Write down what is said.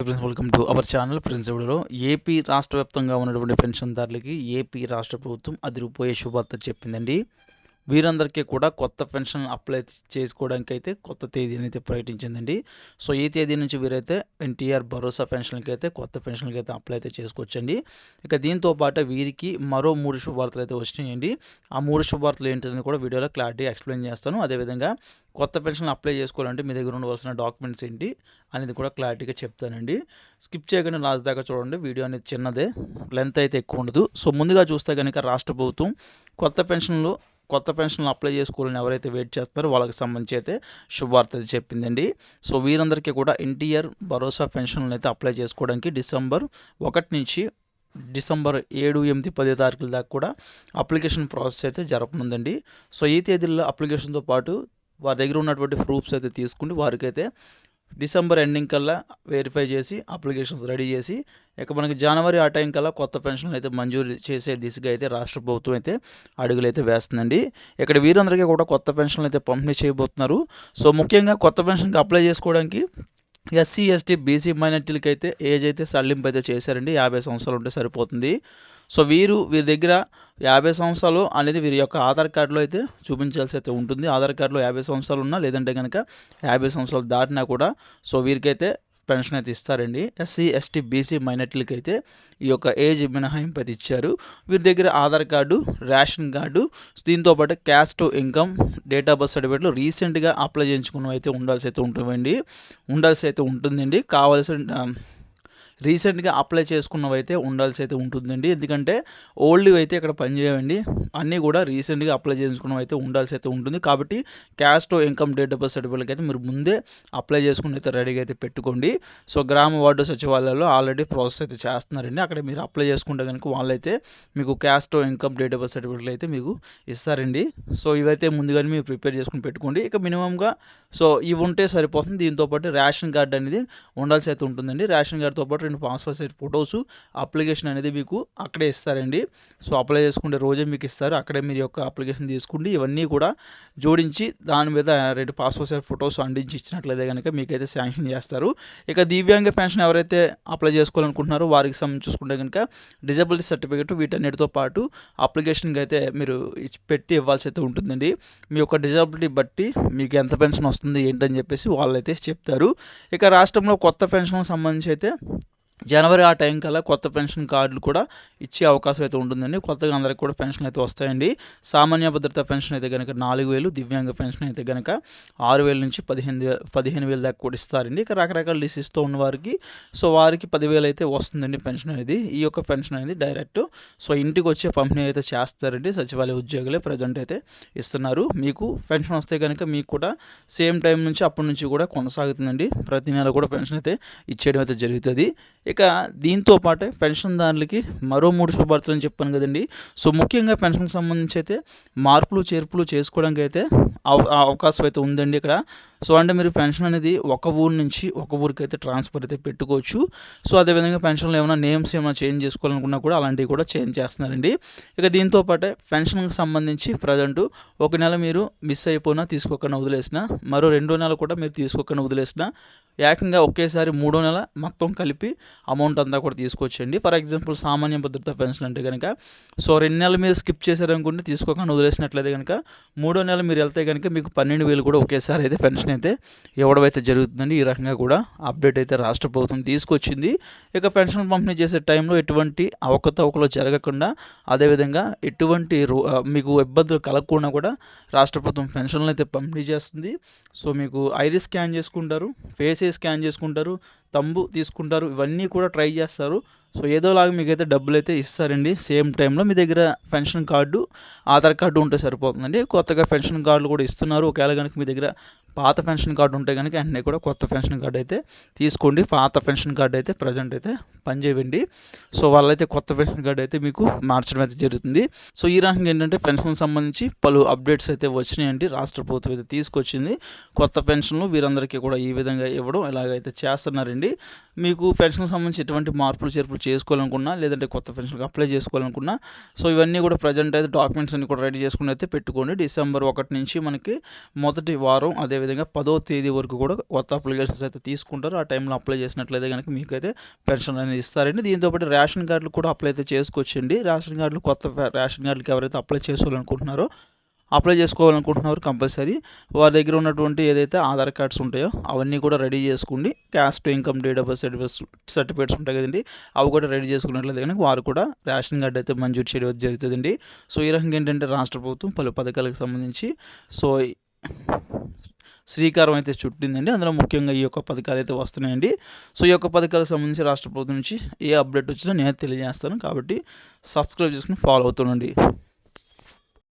Friends, welcome to our channel. Friends, వీడియోలో AP రాష్ట్ర వ్యాప్తంగా ఉన్నటువంటి పెన్షన్దారులకి ఏపీ రాష్ట్ర ప్రభుత్వం అదిరిపోయే శుభార్త చెప్పిందండి. వీరందరికీ కూడా కొత్త పెన్షన్ అప్లై చేసుకోవడానికి అయితే కొత్త తేదీని అయితే ప్రకటించిందండి. సో ఈ తేదీ నుంచి వీరైతే ఎన్టీఆర్ భరోసా పెన్షన్కి అయితే కొత్త పెన్షన్కి అయితే అప్లై అయితే చేసుకోవచ్చండి. ఇక దీంతో పాటు వీరికి మరో 3 శుభార్తలు అయితే వచ్చినాయండి. ఆ 3 శుభార్తలు ఏంటనేది కూడా వీడియోలో క్లారిటీ ఎక్స్ప్లెయిన్ చేస్తాను. అదేవిధంగా కొత్త పెన్షన్ అప్లై చేసుకోవాలంటే మీ దగ్గర ఉండవలసిన డాక్యుమెంట్స్ ఏంటి అనేది కూడా క్లారిటీగా చెప్తానండి. స్కిప్ చేయకుండా లాస్ట్ దాకా చూడండి. వీడియో అనేది చిన్నదే, లెంత్ అయితే ఎక్కువ ఉండదు. సో ముందుగా చూస్తే కనుక రాష్ట్ర ప్రభుత్వం కొత్త పెన్షన్లు అప్లై చేసుకోవాలని ఎవరైతే వెయిట్ చేస్తున్నారో వాళ్ళకి సంబంధించి అయితే శుభార్త అయితే చెప్పిందండి. సో వీరందరికీ కూడా ఎన్టీఆర్ భరోసా పెన్షన్లు అయితే అప్లై చేసుకోవడానికి డిసెంబర్ 1 నుంచి డిసెంబర్ 7, 8, 10 తారీఖుల దాకా కూడా అప్లికేషన్ ప్రాసెస్ అయితే జరపనుందండి. సో ఈ తేదీల్లో అప్లికేషన్తో పాటు వారి దగ్గర ఉన్నటువంటి ప్రూఫ్స్ అయితే తీసుకుని వారికైతే డిసెంబర్ ఎండింగ్ కల్లా వెరిఫై చేసి అప్లికేషన్స్ రెడీ చేసి ఇక మనకి జనవరి ఆ టైం కల్లా కొత్త పెన్షన్లు అయితే మంజూరు చేసే దిశగా అయితే రాష్ట్ర ప్రభుత్వం అయితే అడుగులు అయితే వేస్తుందండి. ఇక్కడ వీరందరికీ కూడా కొత్త పెన్షన్లు అయితే పంపిణీ చేయబోతున్నారు. సో ముఖ్యంగా కొత్త పెన్షన్కి అప్లై చేసుకోవడానికి ఎస్సీ, ఎస్టీ, బీసీ మైనార్టీలకి అయితే ఏజ్ అయితే సడలింపు అయితే చేశారండి. 50 సంవత్సరాలు ఉంటే సరిపోతుంది. సో వీరి దగ్గర 50 సంవత్సరాలు అనేది వీరి యొక్క ఆధార్ కార్డులో అయితే చూపించాల్సి అయితే ఉంటుంది. ఆధార్ కార్డులో 50 సంవత్సరాలు ఉన్నా లేదంటే కనుక 50 సంవత్సరాలు దాటినా కూడా సో వీరికైతే పెన్షన్ అయితే ఇస్తారండి. ఎస్సీ, ఎస్టీ, బీసీ మైనార్టీలకి అయితే ఈ యొక్క ఏజ్ మినహాయింపు అయితే ఇచ్చారు. వీరి దగ్గర ఆధార్ కార్డు, రేషన్ కార్డు, దీంతోపాటు caste, income, date of birth సర్టిఫికేట్లు రీసెంట్గా అప్లై చేయించుకున్నవి అయితే ఉండాల్సి అయితే ఉంటుందండి. కావాల్సిన రీసెంట్గా అప్లై చేసుకున్నవి అయితే ఉండాల్సి అయితే ఉంటుందండి. ఎందుకంటే ఓల్డ్ అయితే ఇక్కడ పనిచేయండి, అన్నీ కూడా రీసెంట్గా అప్లై చేసుకున్నవి అయితే ఉండాల్సి అయితే ఉంటుంది. కాబట్టి caste, income, date of birth సర్టిఫికేట్కి అయితే మీరు ముందే అప్లై చేసుకుని అయితే రెడీగా అయితే పెట్టుకోండి. సో గ్రామ వార్డు సచివాలయాల్లో ఆల్రెడీ ప్రాసెస్ అయితే చేస్తున్నారండి. అక్కడ మీరు అప్లై చేసుకుంటే కనుక వాళ్ళైతే మీకు caste, income, date of birth సర్టిఫికేట్లు అయితే మీకు ఇస్తారండి. సో ఇవైతే ముందుగానే మీరు ప్రిపేర్ చేసుకుని పెట్టుకోండి. ఇక మినిమంగా సో ఇవి ఉంటే సరిపోతుంది. దీంతోపాటు రేషన్ కార్డు అనేది ఉండాల్సి అయితే ఉంటుందండి. రేషన్ కార్డుతో పాటు 2 పాస్పోర్ట్ సైజ్ ఫొటోస్, అప్లికేషన్ అనేది మీకు అక్కడే ఇస్తారండి. సో అప్లై చేసుకుంటే రోజే మీకు ఇస్తారు. అక్కడే మీరు యొక్క అప్లికేషన్ తీసుకుండి ఇవన్నీ కూడా జోడించి దాని మీద 2 పాస్పోర్ట్ సైజ్ ఫొటోస్ అందించి ఇచ్చినట్లయితే కనుక మీకైతే శాంక్షన్ చేస్తారు. ఇక దివ్యాంగ పెన్షన్ ఎవరైతే అప్లై చేసుకోవాలనుకుంటున్నారో వారికి సంబంధించి చూసుకుంటే కనుక డిజబిలిటీ సర్టిఫికేట్ వీటన్నిటితో పాటు అప్లికేషన్కి అయితే మీరు పెట్టి ఇవ్వాల్సి అయితే ఉంటుందండి. మీ యొక్క డిజబిలిటీ బట్టి మీకు ఎంత పెన్షన్ వస్తుంది ఏంటని చెప్పేసి వాళ్ళైతే చెప్తారు. ఇక రాష్ట్రంలో కొత్త పెన్షన్కి సంబంధించి అయితే జనవరి ఆ టైం కల్లా కొత్త పెన్షన్ కార్డులు కూడా ఇచ్చే అవకాశం అయితే ఉంటుందండి. కొత్తగా అందరికి కూడా పెన్షన్ అయితే వస్తాయండి. సామాన్య భద్రత పెన్షన్ అయితే కనుక 4,000, దివ్యాంగ పెన్షన్ అయితే కనుక 6,000 నుంచి 15,000 దాకా కూడా ఇస్తారండి. ఇక రకరకాల డిసీజ్తో ఉన్న వారికి సో వారికి 10,000 అయితే వస్తుందండి పెన్షన్ అనేది. ఈ యొక్క పెన్షన్ అనేది డైరెక్ట్ సో ఇంటికి వచ్చే పంపిణీ అయితే చేస్తారండి. సచివాలయ ఉద్యోగులే ప్రజెంట్ అయితే ఇస్తున్నారు. మీకు పెన్షన్ వస్తే కనుక మీకు కూడా సేమ్ టైం నుంచి అప్పటి నుంచి కూడా కొనసాగుతుందండి. ప్రతి నెల కూడా పెన్షన్ అయితే ఇచ్చేయడం అయితే జరుగుతుంది. ఇక దీంతో పాటే పెన్షన్దారులకి మరో 3 శుభార్తలు అని చెప్పాను కదండి. సో ముఖ్యంగా పెన్షన్కి సంబంధించి అయితే మార్పులు చేర్పులు చేసుకోవడానికి అయితే అవకాశం అయితే ఉందండి ఇక్కడ. సో అంటే మీరు పెన్షన్ అనేది ఒక ఊరు నుంచి ఒక ఊరికి అయితే ట్రాన్స్ఫర్ అయితే పెట్టుకోవచ్చు. సో అదేవిధంగా పెన్షన్లో ఏమైనా నేమ్స్ ఏమైనా చేంజ్ చేసుకోవాలనుకున్నా కూడా అలాంటివి కూడా చేంజ్ చేస్తున్నారండి. ఇక దీంతో పాటే పెన్షన్కి సంబంధించి ప్రజెంట్ ఒక నెల మీరు మిస్ అయిపోయినా తీసుకోకుండా వదిలేసిన, మరో 2వ నెల కూడా మీరు తీసుకోకుండా వదిలేసిన, ఏకంగా ఒకేసారి 3వ నెల మొత్తం కలిపి అమౌంట్ అంతా కూడా తీసుకోవచ్చండి. ఫర్ ఎగ్జాంపుల్ సామాన్య భద్రత పెన్షన్ అంటే కనుక సో 2 నెలలు మీరు స్కిప్ చేశారనుకుంటే తీసుకోకుండా వదిలేసినట్లయితే కనుక 3వ నెల మీరు వెళ్తే కనుక మీకు 12,000 కూడా ఒకేసారి అయితే పెన్షన్ అయితే ఇవ్వడం అయితే జరుగుతుందండి. ఈ రకంగా కూడా అప్డేట్ అయితే రాష్ట్ర ప్రభుత్వం తీసుకొచ్చింది. ఇక పెన్షన్ పంపిణీ చేసే టైంలో ఎటువంటి అవకతవకలు జరగకుండా అదేవిధంగా ఎటువంటి మీకు ఇబ్బందులు కలగకుండా కూడా రాష్ట్ర ప్రభుత్వం పెన్షన్లు అయితే పంపిణీ చేస్తుంది. సో మీకు ఐరిస్ స్కాన్ చేసుకుంటారు, ఫేస్ స్కాన్ చేసుకుంటారు, తంబు తీసుకుంటారు, ఇవన్నీ కూడా ట్రై చేస్తారు. సో ఏదోలాగా మీకైతే డబ్బులు అయితే ఇస్తారండి. సేమ్ టైంలో మీ దగ్గర పెన్షన్ కార్డు, ఆధార్ కార్డు ఉంటే సరిపోతుందండి. కొత్తగా పెన్షన్ కార్డులు కూడా ఇస్తున్నారు. ఒకవేళ కనుక మీ దగ్గర పాత పెన్షన్ కార్డు ఉంటే కనుక వెంటనే కూడా కొత్త పెన్షన్ కార్డు అయితే తీసుకోండి. పాత పెన్షన్ కార్డు అయితే ప్రజెంట్ అయితే పనిచేయండి. సో వాళ్ళైతే కొత్త పెన్షన్ కార్డు అయితే మీకు మార్చడం అయితే జరుగుతుంది. సో ఈ రకంగా ఏంటంటే పెన్షన్ సంబంధించి పలు అప్డేట్స్ అయితే వచ్చినాయండి. రాష్ట్ర ప్రభుత్వం అయితే తీసుకొచ్చింది. కొత్త పెన్షన్లు వీరందరికీ కూడా ఈ విధంగా ఇవ్వడం ఇలాగైతే చేస్తున్నారండి. మీకు పెన్షన్ సంబంధించి ఎటువంటి మార్పులు చేర్పులు చేసుకోవాలనుకున్నా లేదంటే కొత్త పెన్షన్కి అప్లై చేసుకోవాలనుకున్నా సో ఇవన్నీ కూడా ప్రజెంట్ అయితే డాక్యుమెంట్స్ అన్ని కూడా రెడీ చేసుకుని అయితే పెట్టుకోండి. డిసెంబర్ 1 నుంచి మనకి మొదటి వారం అదేవిధంగా అదేవిధంగా 10వ తేదీ వరకు కూడా కొత్త అప్లికేషన్స్ అయితే తీసుకుంటారు. ఆ టైంలో అప్లై చేసినట్లయితే కనుక మీకైతే పెన్షన్ అనేది ఇస్తారండి. దీంతోపాటు రేషన్ కార్డులు కూడా అప్లై అయితే చేసుకోవచ్చండి. రేషన్ కార్డులు రేషన్ కార్డులకి ఎవరైతే అప్లై చేసుకోవాలనుకుంటున్నారో కంపల్సరీ వారి దగ్గర ఉన్నటువంటి ఏదైతే ఆధార్ కార్డ్స్ ఉంటాయో అవన్నీ కూడా రెడీ చేసుకోండి. Caste, income, date of birth certificates ఉంటాయి కదండి, అవి కూడా రెడీ చేసుకున్నట్లయితే కనుక వారు కూడా రేషన్ కార్డు అయితే మంజూరు చేయడం జరుగుతుందండి. సో ఈ రకంగా ఏంటంటే రాష్ట్ర ప్రభుత్వం పలు పథకాలకు సంబంధించి శ్రీకారం అయితే చుట్టిందండి. అందులో ముఖ్యంగా ఈ యొక్క పథకాలు అయితే వస్తున్నాయండి. సో ఈ యొక్క పథకాలకు సంబంధించి రాష్ట్ర ప్రభుత్వం నుంచి ఏ అప్డేట్ వచ్చినా నేను తెలియజేస్తాను. కాబట్టి సబ్స్క్రైబ్ చేసుకుని ఫాలో అవుతుండండి.